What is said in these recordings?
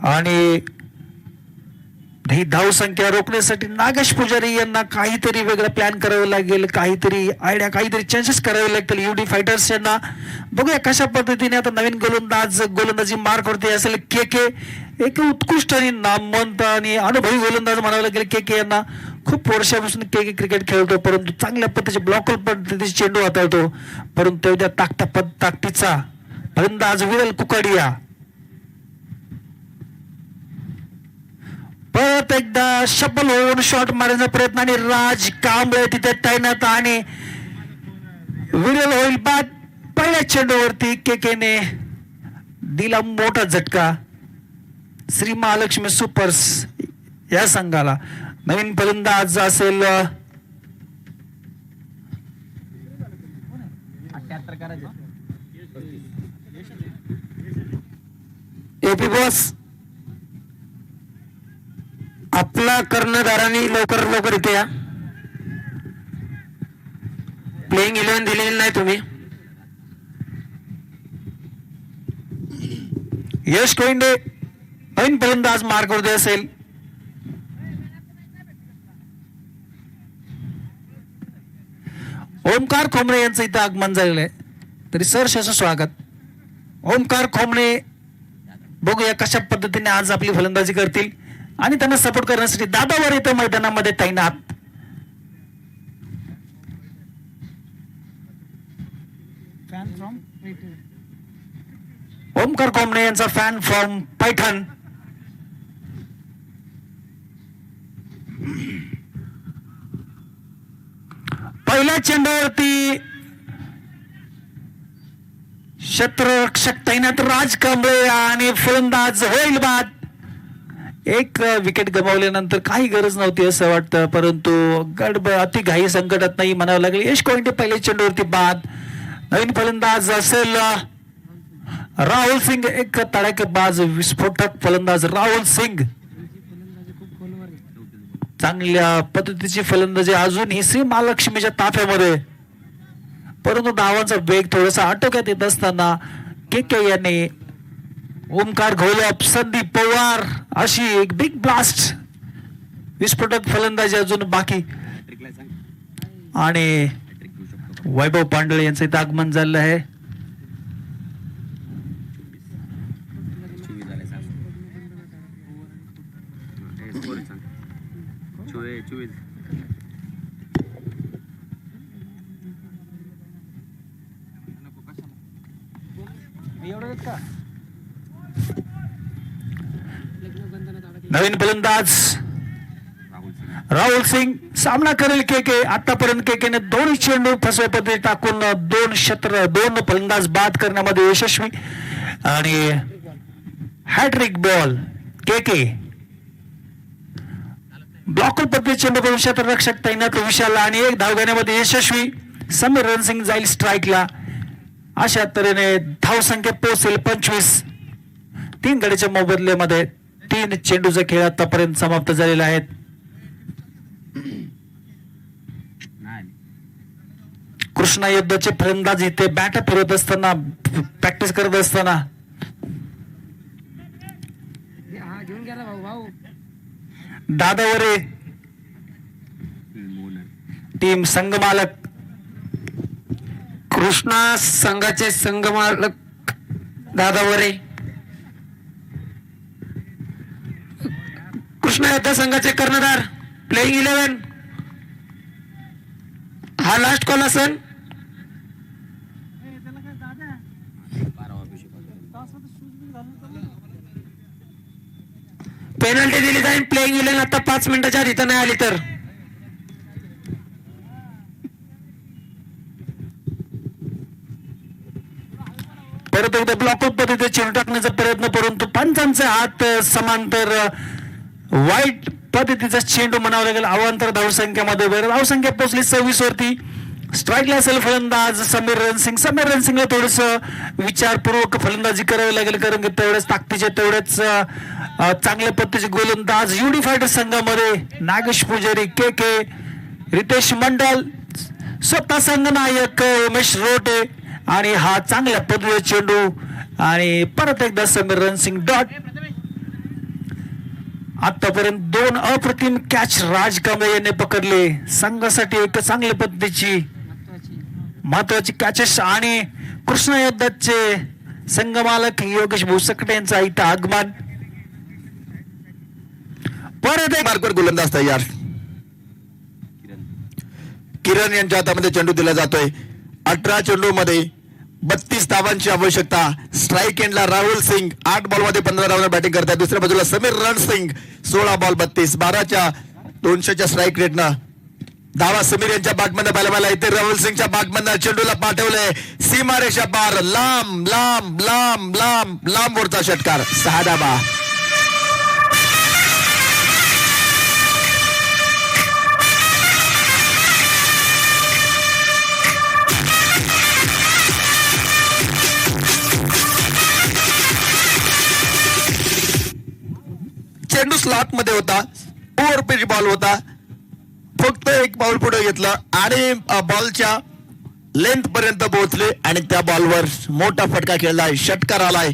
आणि ही धावसंख्या रोखण्यासाठी नागेश पुजारी यांना काहीतरी वेगळं प्लॅन करावं लागेल, काहीतरी आयडिया, काहीतरी चेंजेस करावे लागतील युडी फायटर्स यांना. बघूया कशा पद्धतीने आता नवीन गोलंदाजी मार्क करते असेल के के. एक उत्कृष्ट आणि नामवंत आणि अनुभवी गोलंदाज म्हणावं लागेल के के यांना. खूप वर्षापासून के के क्रिकेट खेळतो, परंतु चांगल्या पद्धतीचे ब्लॉकर पद्धतीचे चेंडू हाताळतो. परंतु त्या ताकदीचा फलंदाज विरल कुकाडिया. परत एकदा शबल होऊन शॉट मारण्याचा प्रयत्न आणि राज कांबळे तिथे तैनात आणि विरल होईल बाद. पहिल्या चेंडूवरती केकेने दिला मोठा झटका श्री महालक्ष्मी सुपर्स या संघाला. नवीन फलंदाज असेल एपी बॉस. आपला कर्णधारांनी लवकर इथे या. प्लेइंग 11 दिलेली नाही तुम्ही. यश कोइंडे नवीन फलंदाज मार्कवरती असेल. ओमकार खोमणे यांचं इथं आगमन झालेलं आहे, तरी सहर्ष असं स्वागत. ओमकार खोमणे बघूया कशा पद्धतीने आज आपली फलंदाजी करतील आणि त्यांना सपोर्ट करण्यासाठी दादावर येतं मैदानामध्ये तैनात. ओमकार खोमणे यांचा फॅन फ्रॉम पैठण. पहिल्या चेंडूवरती क्षेत्ररक्षक तैनात राज कांबळे आणि फलंदाज होईल बाद. एक विकेट गमावल्यानंतर काही गरज नव्हती असं वाटतं, परंतु अति घाई संकटात नाही म्हणावं लागेल. यश कोइंडे पहिल्या चेंडूवरती बाद. नवीन फलंदाज असेल राहुल सिंग. एक तडाखेबाज विस्फोटक फलंदाज राहुल सिंग. चांगल्या पद्धतीची फलंदाजी अजूनही श्री महालक्ष्मीच्या ताफ्यामध्ये, परंतु धावांचा वेग थोडासा आटोक्यात येत असताना के के यांनी ओमकार घोलप, संदीप पवार अशी एक बिग ब्लास्ट विस्फोटक फलंदाजी अजून बाकी. आणि वैभव पांडळे यांचं इथं आगमन झालं आहे. नवीन फलंदाज राहुल सिंग सामना करेल के के. आतापर्यंत के ने दोन चेंडू फसव्या पद्धती टाकून दोन फलंदाज बाद करण्यामध्ये यशस्वी आणि हॅट्रिक बॉल के के. ब्लॉकर पद्धती चेंडू करून क्षेत्ररक्षक तैनात विशाल आणि एक धाव घेण्यामध्ये यशस्वी. समीर रणसिंग जाईल स्ट्राईकला. अशा तऱ्हेने धाव संख्या पोहोचेल 25. 3 गड्याच्या मोबदल्यामध्ये 3 चेंडूचा खेळ आतापर्यंत समाप्त झालेला आहे. कृष्णा युद्धाचे फलंदाज इथे बॅट फिरवत असताना, प्रॅक्टिस करत असताना दादावरे टीम संघमालक. कृष्णा संघाचे संघमालक दादावरे. कृष्णा युद्ध संघाचे कर्णधार प्लेइंग 11. हा लास्ट कॉल असेल. पेनल्टी दिली जाईल. प्लेइंग 11 आता 5 मिनिटाच्या आधी नाही आली तर. परत एकदा ब्लॉक पद्धतीने चेंडू टाकण्याचा प्रयत्न, परंतु पंचांचे हात समांतर वाईट पद्धतीचा चेंडू म्हणावा लागेल. अवांतर धावसंख्येमध्ये धावसंख्या पोहोचली 26 वरती. स्ट्राईकला असेल फलंदाज समीर रणसिंग. समीर रणसिंगला थोडस विचारपूर्वक फलंदाजी करावी लागेल, कारण की तेवढेच ताकदीचे तेवढेच चांगल्या पद्धतीचे गोलंदाज युडी फायटर संघामध्ये नागेश पुजारी, के के, रितेश मंडल, स्वतः संघनायक उमेश रोटे आणि हा चांगल्या पद्धतीचा चेंडू आणि परत एकदा समीर रणसिंग डॉट. आतापर्यंत 2 अप्रतिम कॅच राज कांबळे यांनी पकडले. संघासाठी एक चांगल्या पद्धतीची महत्वाची कॅचेस आणि कृष्ण योद्धाचे संघमालक योगेश भुसकटे यांचं इथं आगमन. परत एक मार्कवर गोलंदाज तयार. किरण यांच्या हातामध्ये चेंडू दिला जातोय. 18 चेंडू मध्ये 32 धावांची आवश्यकता. स्ट्राईक एंडला राहुल सिंग 8 बॉल मध्ये 15 धावांवर बॅटिंग करतात. दुसऱ्या बाजूला समीर रणसिंग 16 बॉल 32 12च्या 200च्या स्ट्राईक रेटनं धावा समीर यांच्या बॅटमधनं पाहायला मिळाला. इथे राहुल सिंगच्या बॅटमधनं चेंडूला पाठवलंय सीमारेषा पार. लांब लांब लांब लांब लांब वरचा षटकार 6 धावा. चेंडू स्लॉट मध्ये होता. ओव्हर पिच बॉल होता. फक्त एक बॉल पुढे घेतलं आणि बॉलच्या लेंथ पर्यंत पोहोचले आणि त्या बॉलवर मोठा फटका खेळलाय. षटकार आलाय.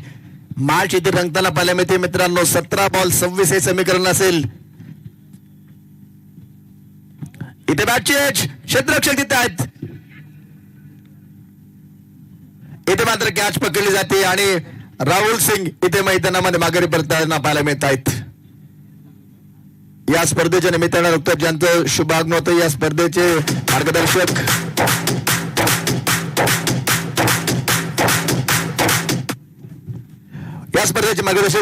मॅच इथे रंगताना पाहायला मिळते मित्रांनो. 17 बॉल 26 हे समीकरण असेल. इथे बॅटचे क्षेत्ररक्षक तिथे आहेत. इथे मात्र कॅच पकडली जाते आणि राहुल सिंग इथे मैदानामध्ये माघारी परतताना पाहायला मिळत आहेत. या स्पर्धेच्या निमित्तानं नुकतंच ज्यांचं शुभागमन होतं या स्पर्धेचे मार्गदर्शक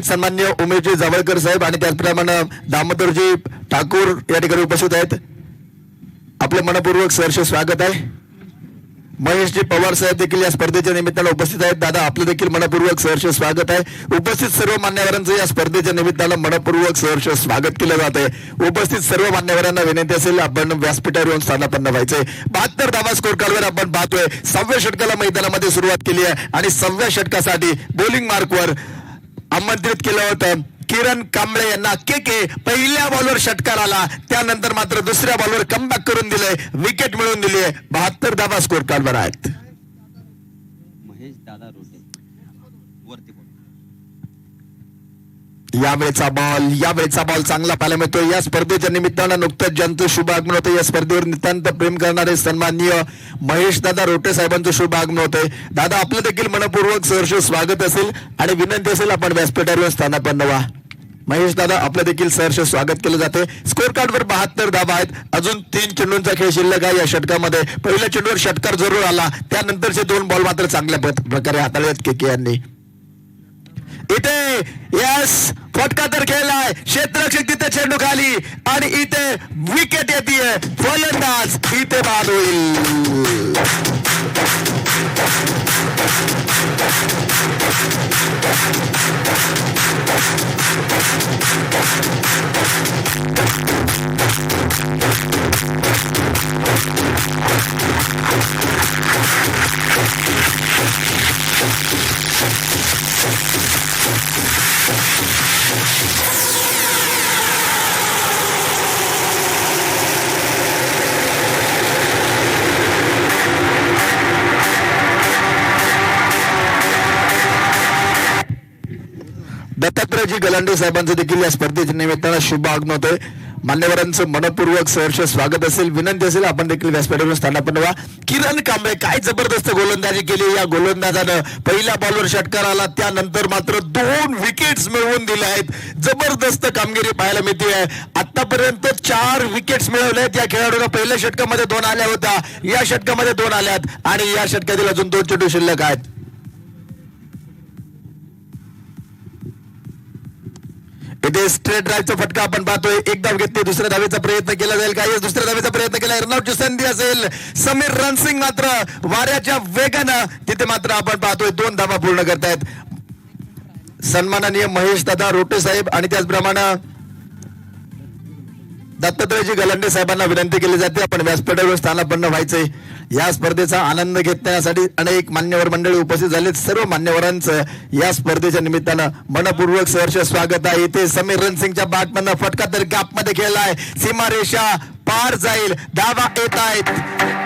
सन्माननीय उमेशजी जावळकर साहेब आणि त्याचप्रमाणे दामोदरजी ठाकूर या ठिकाणी उपस्थित आहेत. आपले मनपूर्वक सहर्ष स्वागत आहे. महेशजी पवार साहेब देखील या स्पर्धेच्या निमित्तानं उपस्थित आहेत. दादा आपलं देखील मनपूर्वक सहर्ष स्वागत आहे. उपस्थित सर्व मान्यवरांचं या स्पर्धेच्या निमित्तानं मनपूर्वक सहर्ष स्वागत केलं जात आहे. उपस्थित सर्व मान्यवरांना विनंती असेल आपण व्यासपीठावर येऊन स्थानापन्न व्हायचंय. 72 धावा स्कोर कार्डवर आपण पाहतोय. 6व्या षटकाला मैदानामध्ये सुरुवात केली आहे आणि 6व्या षटकासाठी बॉलिंग मार्कवर आमंत्रित केलं होतं किरण कांबळे यांना. के पहिल्या बॉलवर षटकार आला. त्यानंतर मात्र दुसऱ्या बॉलवर कमबॅक करून दिलंय. विकेट मिळवून दिली आहे. 72 धावा स्कोर कार्डवर आहेत. यावेळेचा बॉल चांगला पाहायला मिळतो. या स्पर्धेच्या निमित्तानं नुकतंच ज्यांचं शुभ आगमन होतं या स्पर्धेवर नितांत प्रेम करणारे सन्माननीय महेश दादा रोटे साहेबांचं शुभ आगमन होतंय. दादा आपलं देखील मनपूर्वक सहर्ष स्वागत असेल आणि विनंती असेल आपण व्यासपीठावर स्थानापन्न व्हा. महेश दादा आपलं देखील सहर्ष स्वागत केलं जाते. स्कोर कार्डवर 72 धावा आहेत. अजून 3 चेंडूंचा खेळ शिल्लक आहे या षटकामध्ये. पहिल्या चेंडूवर षटकार जरूर आला. त्यानंतरचे 2 बॉल मात्र चांगल्या प्रकारे हाताळलेत के यांनी. इथे यस फटका तर खेळलाय. क्षेत्ररक्षक तिथे चेंडू खाली आणि इथे विकेट येते. फलंदाज इथे बाद होईल. दत्तात्रयजी गलांडे साहेबांचं देखील या स्पर्धेच्या निमित्तानं शुभ आगमन होतंय. मान्यवरांचं मनपूर्वक सहर्ष स्वागत असेल. विनंती असेल आपण देखील व्यासपीठावर स्थानापन्न व्हा. किरण कांबळे काय जबरदस्त गोलंदाजी केली. या गोलंदाजानं पहिल्या बॉलवर षटकार आला. त्यानंतर मात्र 2 विकेट्स मिळवून दिल्या आहेत. जबरदस्त कामगिरी पाहायला मिळते आहे. आतापर्यंत 4 विकेट्स मिळवल्यात. या खेळाडूला पहिल्या षटकामध्ये 2 आल्या होत्या. या षटकामध्ये 2 आल्यात आणि या षटकातील अजून 2 चेंडू शिल्लक आहेत. इथे स्ट्रेट ड्राईव्हचा फटका आपण पाहतोय. एक धाव घेतली. दुसऱ्या धावेचा प्रयत्न केला जाईल. काही दुसऱ्या धावेचा प्रयत्न केला. रनआउटची संधी असेल. समीर रणसिंग मात्र वाऱ्याच्या वेगानं तिथे मात्र आपण पाहतोय 2 धावा पूर्ण करतायत. सन्माननीय महेश दादा रोटे साहेब आणि त्याचप्रमाणे दत्तात्रयजी गलांडे साहेबांना विनंती केली जाते आपण व्यासपीठावर स्थानापन्न व्हायचंय. या स्पर्धेचा आनंद घेण्यासाठी अनेक मान्यवर मंडळी उपस्थित झालेत. सर्व मान्यवरांचं या स्पर्धेच्या निमित्तानं मनपूर्वक सहर्ष स्वागत आहे. इथे समीर रणसिंगच्या बॅटमधनं फटका तर गॅपमध्ये खेळलाय. सीमारेषा पार जाईल. धावा येत आहेत.